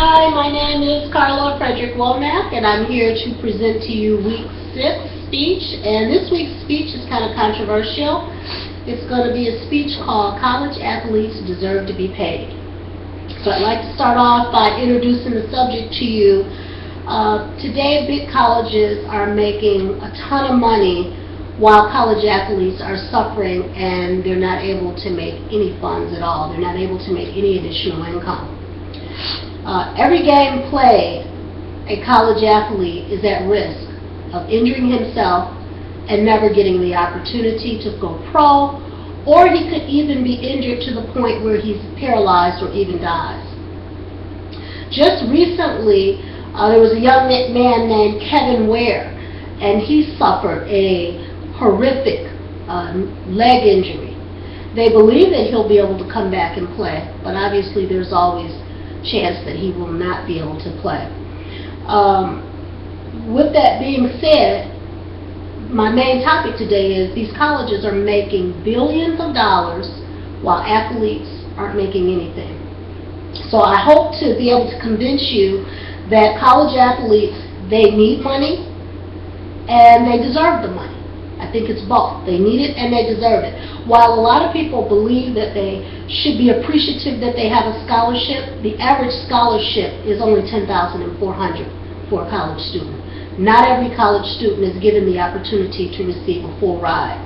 Hi, my name is Carla Frederick Womack, and I'm here to present to you Week 6 speech. And this week's speech is kind of controversial. It's going to be a speech called College Athletes Deserve to Be Paid. So I'd like to start off by introducing the subject to you. Today, big colleges are making a ton of money while college athletes are suffering and they're not able to make any funds at all. They're not able to make any additional income. Every game played, a college athlete is at risk of injuring himself and never getting the opportunity to go pro, or he could even be injured to the point where he's paralyzed or even dies. Just recently, there was a young man named Kevin Ware, and he suffered a horrific leg injury. They believe that he'll be able to come back and play, but obviously there's always chance that he will not be able to play. With that being said, my main topic today is these colleges are making billions of dollars while athletes aren't making anything. So I hope to be able to convince you that college athletes, they need money and they deserve the money. I think it's both. They need it and they deserve it. While a lot of people believe that they should be appreciative that they have a scholarship, the average scholarship is only $10,400 for a college student. Not every college student is given the opportunity to receive a full ride.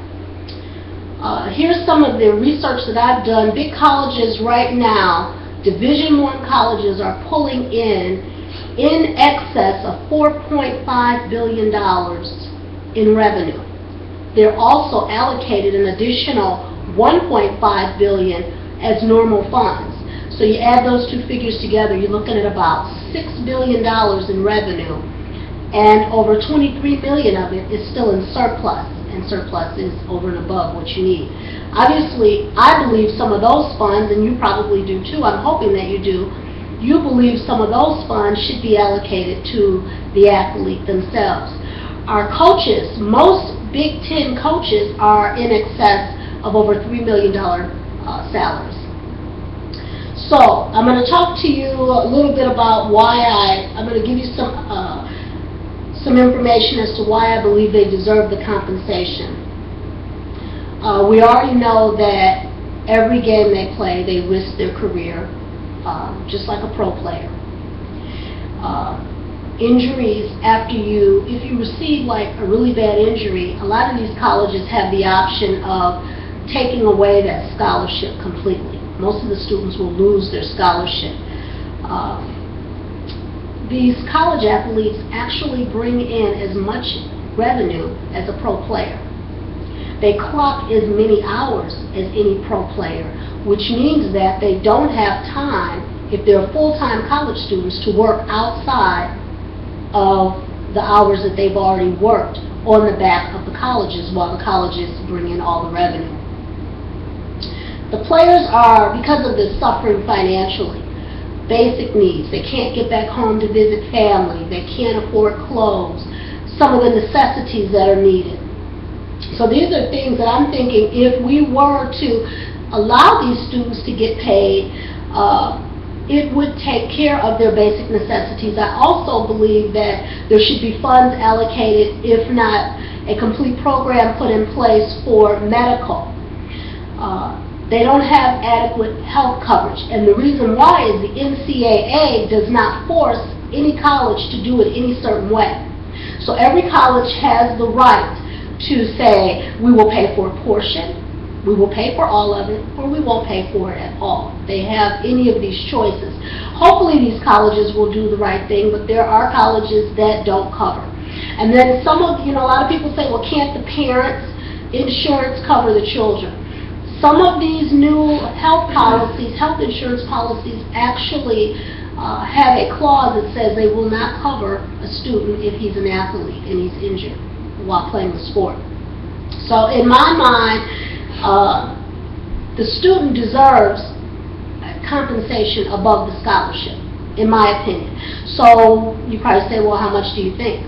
Here's some of the research that I've done. Big colleges right now, Division I colleges, are pulling in excess of $4.5 billion in revenue. They're also allocated an additional $1.5 billion as normal funds. So you add those two figures together, you're looking at about $6 billion in revenue, and over $23 million of it is still in surplus, and surplus is over and above what you need. Obviously, I believe some of those funds, and you probably do too, I'm hoping that you do, you believe some of those funds should be allocated to the athlete themselves. Our coaches, most Big Ten coaches are in excess of over $3 million salaries. So I'm going to talk to you a little bit about why I'm going to give you some information as to why I believe they deserve the compensation. We already know that every game they play, they risk their career, just like a pro player. Injuries if you receive like a really bad injury, a lot of these colleges have the option of taking away that scholarship completely. Most of the students will lose their scholarship. These college athletes actually bring in as much revenue as a pro player. They clock as many hours as any pro player, which means that they don't have time, if they're full-time college students, to work outside of the hours that they've already worked on the back of the colleges while the colleges bring in all the revenue. The players are, because of this, suffering financially. Basic needs. They can't get back home to visit family. They can't afford clothes. Some of the necessities that are needed. So these are things that I'm thinking if we were to allow these students to get paid, it would take care of their basic necessities. I also believe that there should be funds allocated, if not a complete program put in place for medical. They don't have adequate health coverage, and the reason why is the NCAA does not force any college to do it any certain way. So every college has the right to say, we will pay for a portion, we will pay for all of it, or we won't pay for it at all. They have any of these choices. Hopefully these colleges will do the right thing, but there are colleges that don't cover. And then a lot of people say, well, can't the parents' insurance cover the children? Some of these new health insurance policies actually have a clause that says they will not cover a student if he's an athlete and he's injured while playing the sport. So in my mind, the student deserves compensation above the scholarship, in my opinion. So you probably say, well, how much do you think?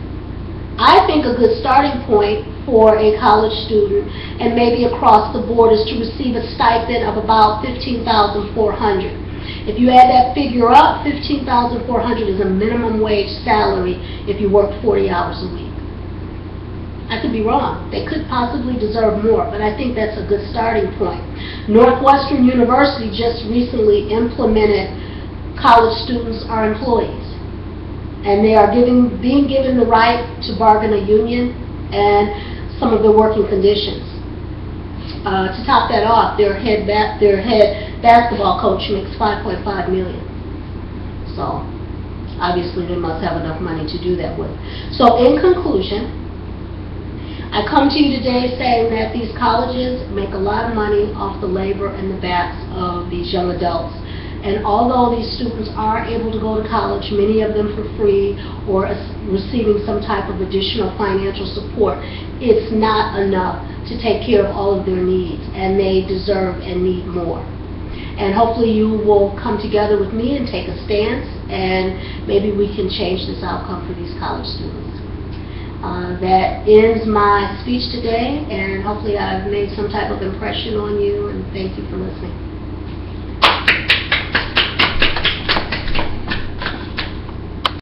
I think a good starting point for a college student, and maybe across the board, is to receive a stipend of about $15,400. If you add that figure up, $15,400 is a minimum wage salary if you work 40 hours a week. I could be wrong. They could possibly deserve more, but I think that's a good starting point. Northwestern University just recently implemented college students are employees, and they are being given the right to bargain a union and some of the working conditions. To top that off, their head basketball coach makes $5.5 million. So obviously they must have enough money to do that with. So in conclusion, I come to you today saying that these colleges make a lot of money off the labor and the backs of these young adults. And although these students are able to go to college, many of them for free or receiving some type of additional financial support, it's not enough to take care of all of their needs, and they deserve and need more. And hopefully you will come together with me and take a stance, and maybe we can change this outcome for these college students. That ends my speech today, and hopefully I've made some type of impression on you, and thank you for listening.